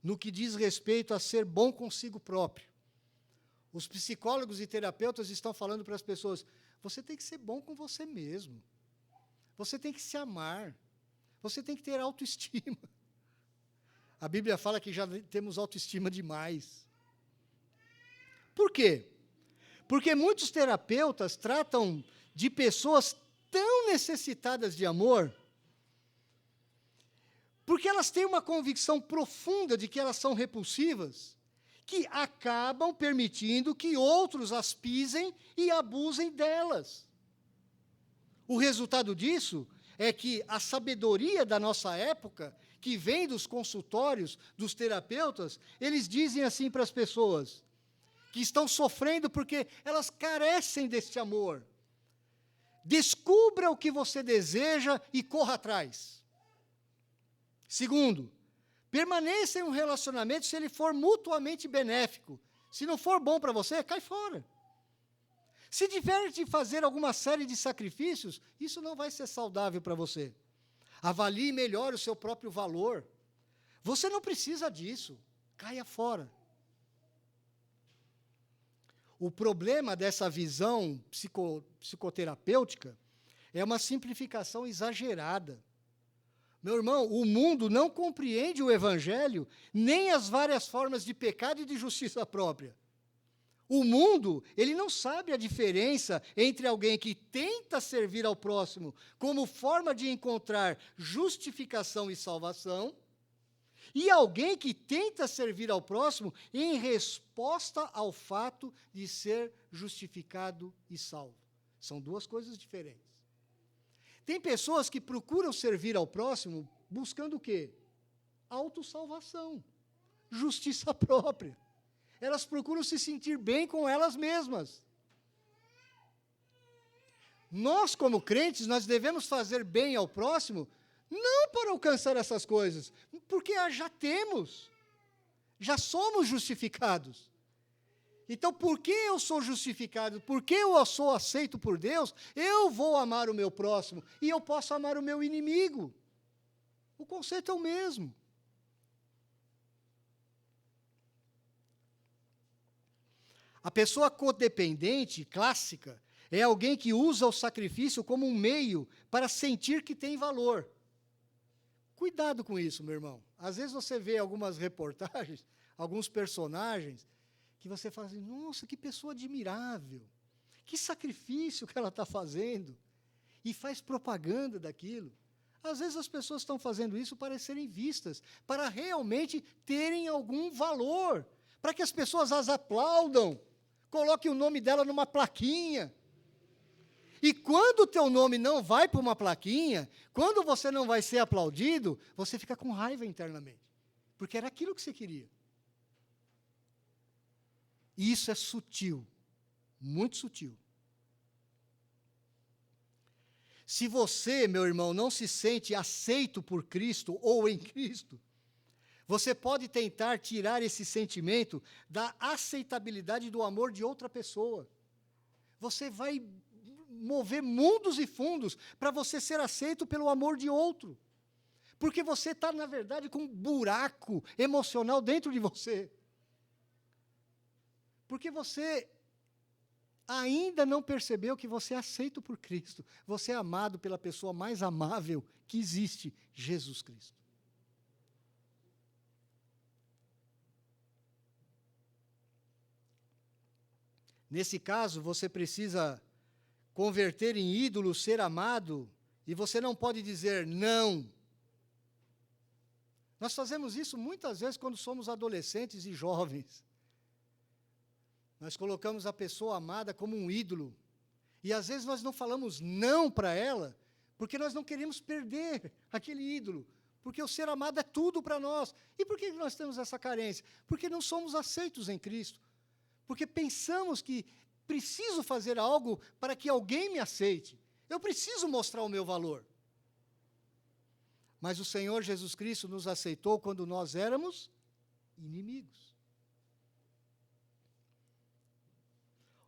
no que diz respeito a ser bom consigo próprio. Os psicólogos e terapeutas estão falando para as pessoas, você tem que ser bom com você mesmo. Você tem que se amar. Você tem que ter autoestima. A Bíblia fala que já temos autoestima demais. Por quê? Porque muitos terapeutas tratam de pessoas tão necessitadas de amor, porque elas têm uma convicção profunda de que elas são repulsivas, que acabam permitindo que outros as pisem e abusem delas. O resultado disso é que a sabedoria da nossa época, que vem dos consultórios, dos terapeutas, eles dizem assim para as pessoas que estão sofrendo porque elas carecem deste amor. Descubra o que você deseja e corra atrás. Segundo, permaneça em um relacionamento se ele for mutuamente benéfico. Se não for bom para você, cai fora. Se tiver de fazer alguma série de sacrifícios, isso não vai ser saudável para você. Avalie melhor o seu próprio valor. Você não precisa disso. Caia fora. O problema dessa visão psicoterapêutica é uma simplificação exagerada. Meu irmão, o mundo não compreende o Evangelho, nem as várias formas de pecado e de justiça própria. O mundo, ele não sabe a diferença entre alguém que tenta servir ao próximo como forma de encontrar justificação e salvação, e alguém que tenta servir ao próximo em resposta ao fato de ser justificado e salvo. São duas coisas diferentes. Tem pessoas que procuram servir ao próximo buscando o quê? Autossalvação, justiça própria. Elas procuram se sentir bem com elas mesmas. Nós, como crentes, nós devemos fazer bem ao próximo, não para alcançar essas coisas, porque já temos, já somos justificados. Então, porque eu sou justificado, porque eu sou aceito por Deus, eu vou amar o meu próximo, e eu posso amar o meu inimigo. O conceito é o mesmo. A pessoa codependente, clássica, é alguém que usa o sacrifício como um meio para sentir que tem valor. Cuidado com isso, meu irmão. Às vezes você vê algumas reportagens, alguns personagens, que você fala assim, nossa, que pessoa admirável, que sacrifício que ela está fazendo, e faz propaganda daquilo. Às vezes as pessoas estão fazendo isso para serem vistas, para realmente terem algum valor, para que as pessoas as aplaudam, coloquem o nome dela numa plaquinha. E quando o teu nome não vai para uma plaquinha, quando você não vai ser aplaudido, você fica com raiva internamente, porque era aquilo que você queria. E isso é sutil, muito sutil. Se você, meu irmão, não se sente aceito por Cristo ou em Cristo, você pode tentar tirar esse sentimento da aceitabilidade do amor de outra pessoa. Você vai mover mundos e fundos para você ser aceito pelo amor de outro. Porque você está, na verdade, com um buraco emocional dentro de você. Porque você ainda não percebeu que você é aceito por Cristo. Você é amado pela pessoa mais amável que existe, Jesus Cristo. Nesse caso, você precisa converter em ídolo ser amado, e você não pode dizer não. Nós fazemos isso muitas vezes quando somos adolescentes e jovens. Nós colocamos a pessoa amada como um ídolo. E às vezes nós não falamos não para ela, porque nós não queremos perder aquele ídolo. Porque o ser amado é tudo para nós. E por que nós temos essa carência? Porque não somos aceitos em Cristo. Porque pensamos que preciso fazer algo para que alguém me aceite. Eu preciso mostrar o meu valor. Mas o Senhor Jesus Cristo nos aceitou quando nós éramos inimigos.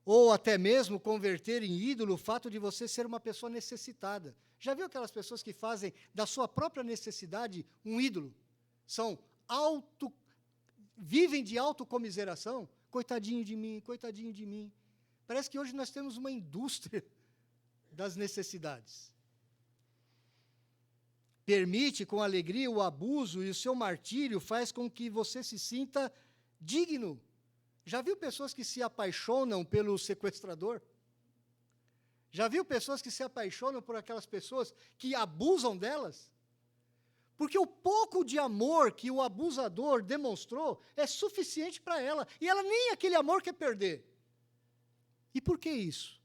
Ou até mesmo converter em ídolo o fato de você ser uma pessoa necessitada. Já viu aquelas pessoas que fazem da sua própria necessidade um ídolo? Vivem de autocomiseração? Coitadinho de mim, coitadinho de mim. Parece que hoje nós temos uma indústria das necessidades. Permite com alegria o abuso, e o seu martírio faz com que você se sinta digno. Já viu pessoas que se apaixonam pelo sequestrador? Já viu pessoas que se apaixonam por aquelas pessoas que abusam delas? Porque o pouco de amor que o abusador demonstrou é suficiente para ela, e ela nem aquele amor quer perder. E por que isso?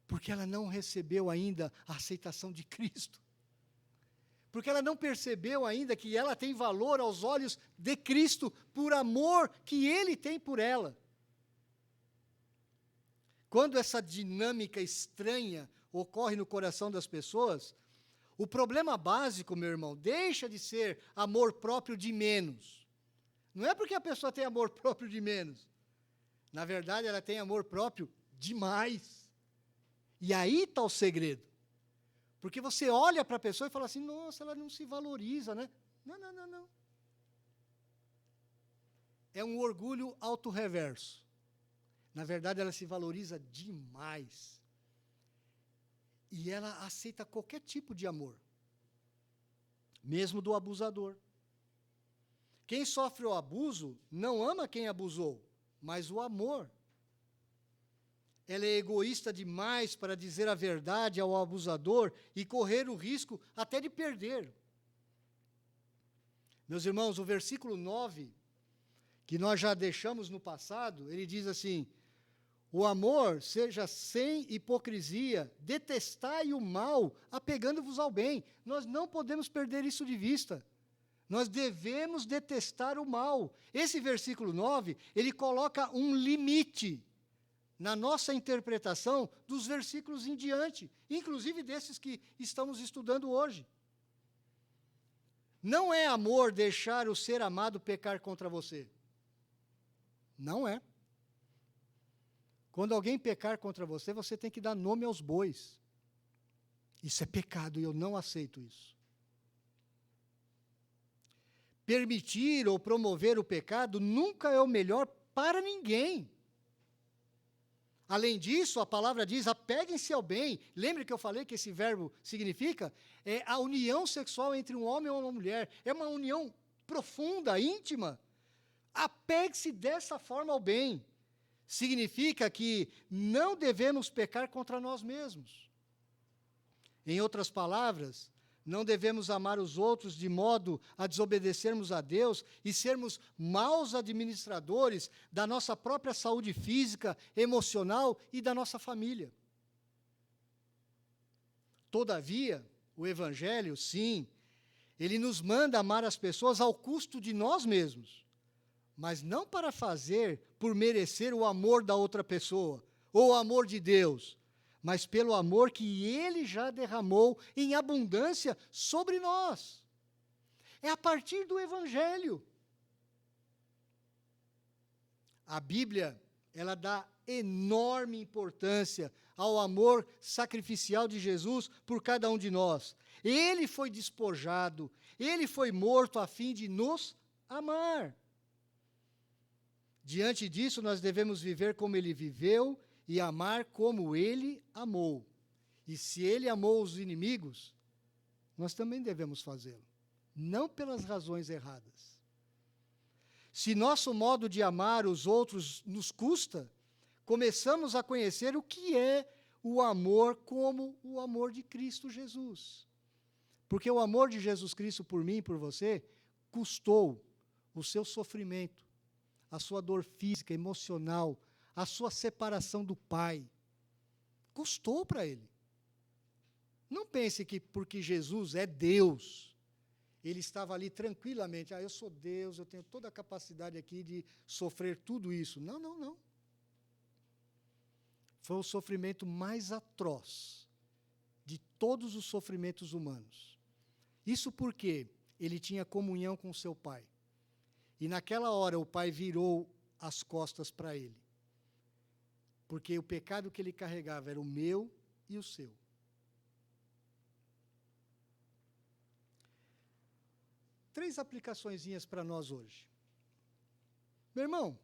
Porque ela não recebeu ainda a aceitação de Cristo. Porque ela não percebeu ainda que ela tem valor aos olhos de Cristo por amor que Ele tem por ela. Quando essa dinâmica estranha ocorre no coração das pessoas, o problema básico, meu irmão, deixa de ser amor próprio de menos. Não é porque a pessoa tem amor próprio de menos. Na verdade, ela tem amor próprio demais. E aí está o segredo. Porque você olha para a pessoa e fala assim, nossa, ela não se valoriza, né? Não. É um orgulho autorreverso. Na verdade, ela se valoriza demais. E ela aceita qualquer tipo de amor. Mesmo do abusador. Quem sofre o abuso não ama quem abusou, mas o amor. Ela é egoísta demais para dizer a verdade ao abusador e correr o risco até de perder. Meus irmãos, o versículo 9, que nós já deixamos no passado, ele diz assim, o amor seja sem hipocrisia, detestai o mal, apegando-vos ao bem. Nós não podemos perder isso de vista. Nós devemos detestar o mal. Esse versículo 9, ele coloca um limite na nossa interpretação dos versículos em diante, inclusive desses que estamos estudando hoje. Não é amor deixar o ser amado pecar contra você. Não é. Quando alguém pecar contra você, você tem que dar nome aos bois. Isso é pecado e eu não aceito isso. Permitir ou promover o pecado nunca é o melhor para ninguém. Além disso, a palavra diz, apeguem-se ao bem. Lembre que eu falei que esse verbo significa a união sexual entre um homem e uma mulher. É uma união profunda, íntima. Apegue-se dessa forma ao bem. Significa que não devemos pecar contra nós mesmos. Em outras palavras, não devemos amar os outros de modo a desobedecermos a Deus e sermos maus administradores da nossa própria saúde física, emocional e da nossa família. Todavia, o Evangelho, sim, ele nos manda amar as pessoas ao custo de nós mesmos, mas não para fazer por merecer o amor da outra pessoa ou o amor de Deus, mas pelo amor que Ele já derramou em abundância sobre nós. É a partir do Evangelho. A Bíblia, ela dá enorme importância ao amor sacrificial de Jesus por cada um de nós. Ele foi despojado, ele foi morto a fim de nos amar. Diante disso, nós devemos viver como ele viveu e amar como ele amou. E se ele amou os inimigos, nós também devemos fazê-lo. Não pelas razões erradas. Se nosso modo de amar os outros nos custa, começamos a conhecer o que é o amor como o amor de Cristo Jesus. Porque o amor de Jesus Cristo por mim e por você custou o seu sofrimento, a sua dor física, emocional, a sua separação do Pai. Custou para ele. Não pense que porque Jesus é Deus, ele estava ali tranquilamente. Eu sou Deus, eu tenho toda a capacidade aqui de sofrer tudo isso. Não, não, não. Foi o sofrimento mais atroz de todos os sofrimentos humanos. Isso porque ele tinha comunhão com seu Pai. E naquela hora o Pai virou as costas para ele. Porque o pecado que ele carregava era o meu e o seu. Três aplicaçõezinhas para nós hoje. Meu irmão,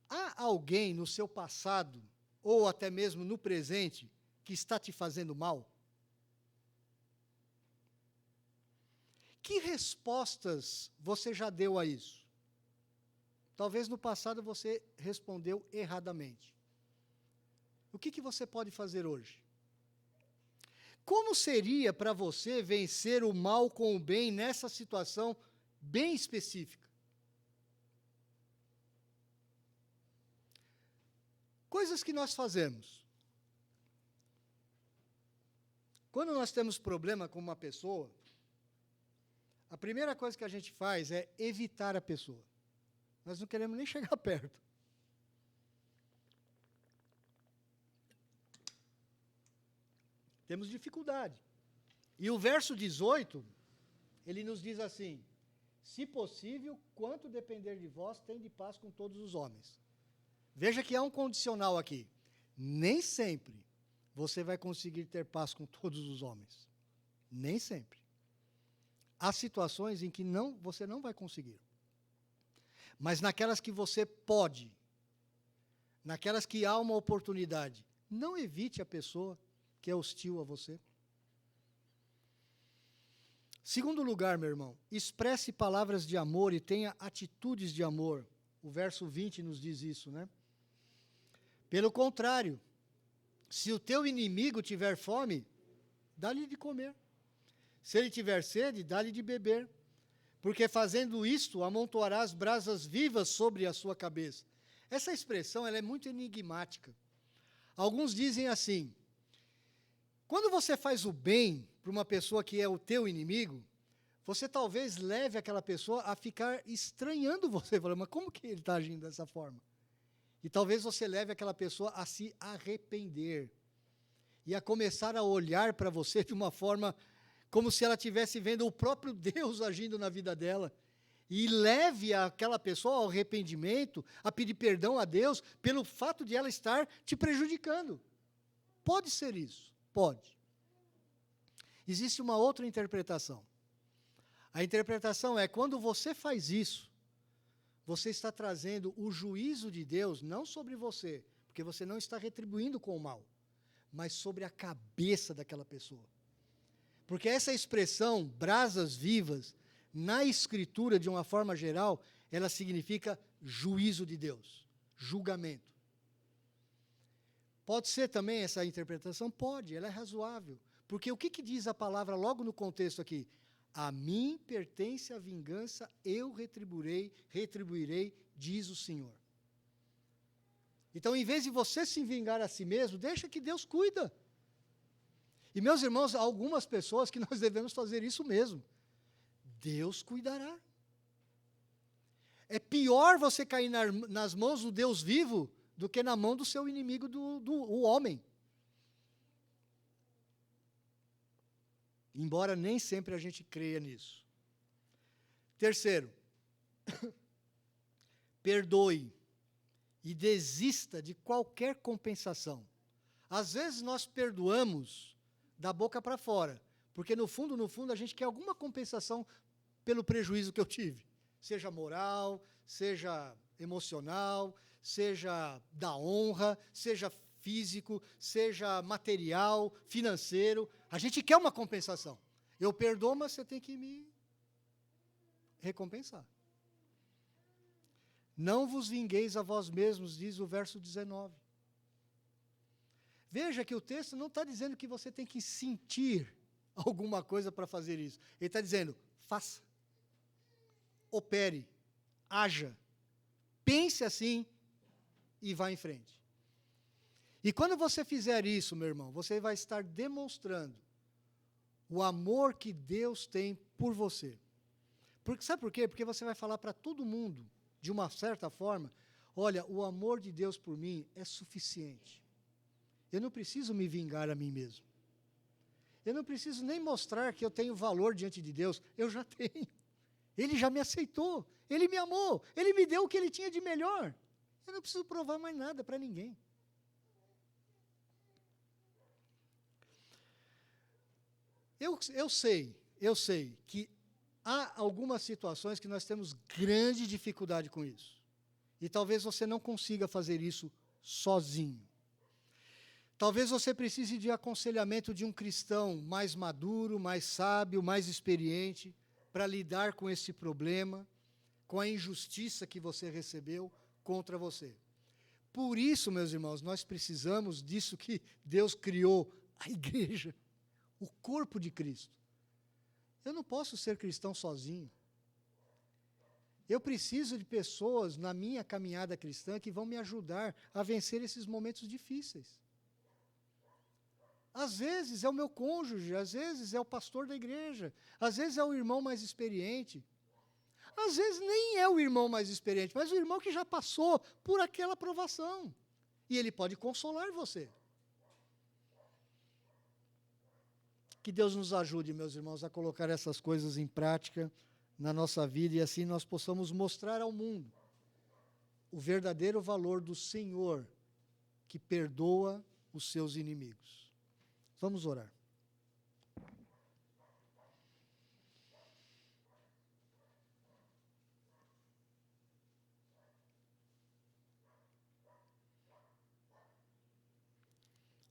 há alguém no seu passado, ou até mesmo no presente, que está te fazendo mal? Que respostas você já deu a isso? Talvez no passado você respondeu erradamente. O que você pode fazer hoje? Como seria para você vencer o mal com o bem nessa situação bem específica? Coisas que nós fazemos. Quando nós temos problema com uma pessoa, a primeira coisa que a gente faz é evitar a pessoa. Nós não queremos nem chegar perto. Temos dificuldade. E o verso 18, ele nos diz assim: se possível, quanto depender de vós, tende paz com todos os homens. Veja que há um condicional aqui. Nem sempre você vai conseguir ter paz com todos os homens. Nem sempre. Há situações em que você não vai conseguir. Mas naquelas que você pode, naquelas que há uma oportunidade, não evite a pessoa que é hostil a você. Segundo lugar, meu irmão, expresse palavras de amor e tenha atitudes de amor. O verso 20 nos diz isso, né? Pelo contrário, se o teu inimigo tiver fome, dá-lhe de comer. Se ele tiver sede, dá-lhe de beber. Porque fazendo isto, amontoarás brasas vivas sobre a sua cabeça. Essa expressão ela é muito enigmática. Alguns dizem assim: quando você faz o bem para uma pessoa que é o teu inimigo, você talvez leve aquela pessoa a ficar estranhando você, falando, mas como que ele está agindo dessa forma? E talvez você leve aquela pessoa a se arrepender e a começar a olhar para você de uma forma como se ela estivesse vendo o próprio Deus agindo na vida dela. E leve aquela pessoa ao arrependimento, a pedir perdão a Deus pelo fato de ela estar te prejudicando. Pode ser isso, pode. Existe uma outra interpretação. A interpretação é, quando você faz isso, você está trazendo o juízo de Deus, não sobre você, porque você não está retribuindo com o mal, mas sobre a cabeça daquela pessoa. Porque essa expressão, brasas vivas, na Escritura, de uma forma geral, ela significa juízo de Deus, julgamento. Pode ser também essa interpretação? Pode, ela é razoável. Porque o que diz a palavra logo no contexto aqui? A mim pertence a vingança, eu retribuirei, diz o Senhor. Então, em vez de você se vingar a si mesmo, deixa que Deus cuida. E, meus irmãos, há algumas pessoas que nós devemos fazer isso mesmo. Deus cuidará. É pior você cair nas mãos do Deus vivo do que na mão do seu inimigo, o homem. embora nem sempre a gente creia nisso. Terceiro, perdoe e desista de qualquer compensação. Às vezes nós perdoamos da boca para fora, porque no fundo, a gente quer alguma compensação pelo prejuízo que eu tive. Seja moral, seja emocional, seja da honra, seja físico, seja material, financeiro. A gente quer uma compensação. Eu perdoo, mas você tem que me recompensar. Não vos vingueis a vós mesmos, diz o verso 19. Veja que o texto não está dizendo que você tem que sentir alguma coisa para fazer isso. Ele está dizendo, faça, opere, haja, pense assim e vá em frente. E quando você fizer isso, meu irmão, você vai estar demonstrando o amor que Deus tem por você. Sabe por quê? Porque você vai falar para todo mundo, de uma certa forma, olha, o amor de Deus por mim é suficiente. Eu não preciso me vingar a mim mesmo. Eu não preciso nem mostrar que eu tenho valor diante de Deus. Eu já tenho. Ele já me aceitou. Ele me amou. Ele me deu o que ele tinha de melhor. Eu não preciso provar mais nada para ninguém. Eu sei que há algumas situações que nós temos grande dificuldade com isso. E talvez você não consiga fazer isso sozinho. Talvez você precise de aconselhamento de um cristão mais maduro, mais sábio, mais experiente, para lidar com esse problema, com a injustiça que você recebeu contra você. Por isso, meus irmãos, nós precisamos disso que Deus criou, a igreja, o corpo de Cristo. Eu não posso ser cristão sozinho. Eu preciso de pessoas na minha caminhada cristã que vão me ajudar a vencer esses momentos difíceis. Às vezes é o meu cônjuge, às vezes é o pastor da igreja, às vezes é o irmão mais experiente. Às vezes nem é o irmão mais experiente, mas o irmão que já passou por aquela provação. E ele pode consolar você. Que Deus nos ajude, meus irmãos, a colocar essas coisas em prática na nossa vida e assim nós possamos mostrar ao mundo o verdadeiro valor do Senhor que perdoa os seus inimigos. Vamos orar.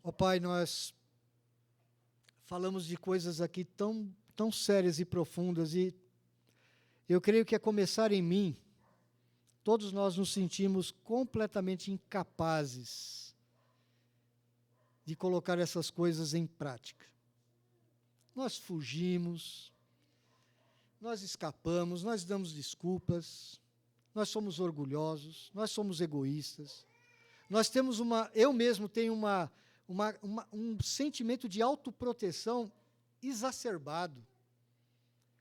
Ó Pai, nós falamos de coisas aqui tão sérias e profundas e eu creio que a começar em mim, todos nós nos sentimos completamente incapazes de colocar essas coisas em prática. Nós fugimos, nós escapamos, nós damos desculpas, nós somos orgulhosos, nós somos egoístas, nós temos eu mesmo tenho um sentimento de autoproteção exacerbado.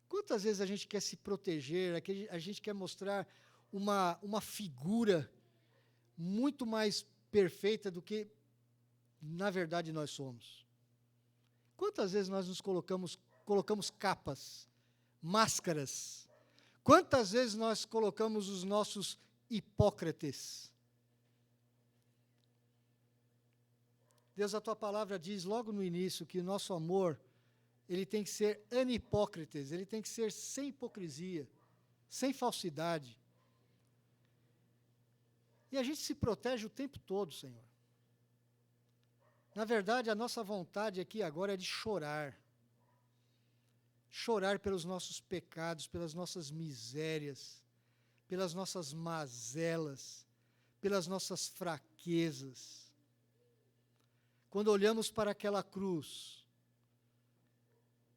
Quantas vezes a gente quer se proteger, a gente quer mostrar uma figura muito mais perfeita do que, na verdade, nós somos? Quantas vezes nós nos colocamos capas, máscaras? Quantas vezes nós colocamos os nossos hipócritas? Deus, a Tua palavra diz logo no início que o nosso amor, ele tem que ser anipócritas, ele tem que ser sem hipocrisia, sem falsidade. E a gente se protege o tempo todo, Senhor. Na verdade, a nossa vontade aqui agora é de chorar. Chorar pelos nossos pecados, pelas nossas misérias, pelas nossas mazelas, pelas nossas fraquezas. Quando olhamos para aquela cruz,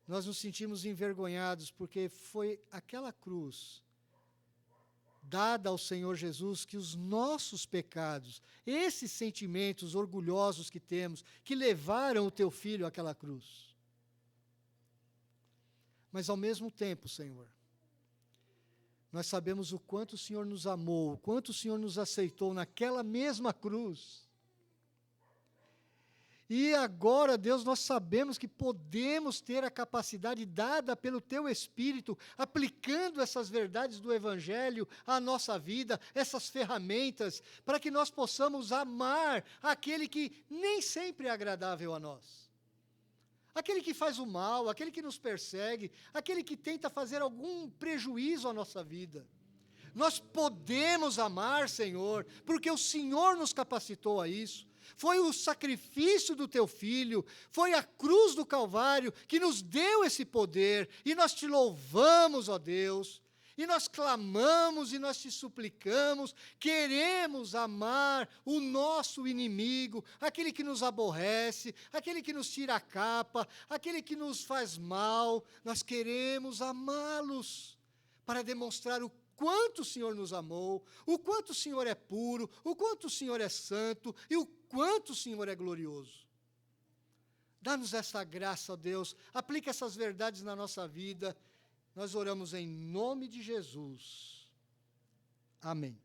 nós nos sentimos envergonhados, porque foi aquela cruz dada ao Senhor Jesus que os nossos pecados, esses sentimentos orgulhosos que temos, que levaram o Teu Filho àquela cruz. Mas ao mesmo tempo, Senhor, nós sabemos o quanto o Senhor nos amou, o quanto o Senhor nos aceitou naquela mesma cruz. E agora, Deus, nós sabemos que podemos ter a capacidade dada pelo Teu Espírito, aplicando essas verdades do Evangelho à nossa vida, essas ferramentas, para que nós possamos amar aquele que nem sempre é agradável a nós. Aquele que faz o mal, aquele que nos persegue, aquele que tenta fazer algum prejuízo à nossa vida. Nós podemos amar, Senhor, porque o Senhor nos capacitou a isso. Foi o sacrifício do Teu Filho, foi a cruz do Calvário que nos deu esse poder, e nós Te louvamos, ó Deus, e nós clamamos e nós Te suplicamos, queremos amar o nosso inimigo, aquele que nos aborrece, aquele que nos tira a capa, aquele que nos faz mal, nós queremos amá-los, para demonstrar o quanto o Senhor nos amou, o quanto o Senhor é puro, o quanto o Senhor é santo e o quanto o Senhor é glorioso. Dá-nos essa graça, ó Deus, aplica essas verdades na nossa vida. Nós oramos em nome de Jesus. Amém.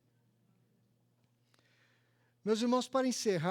Meus irmãos, para encerrar,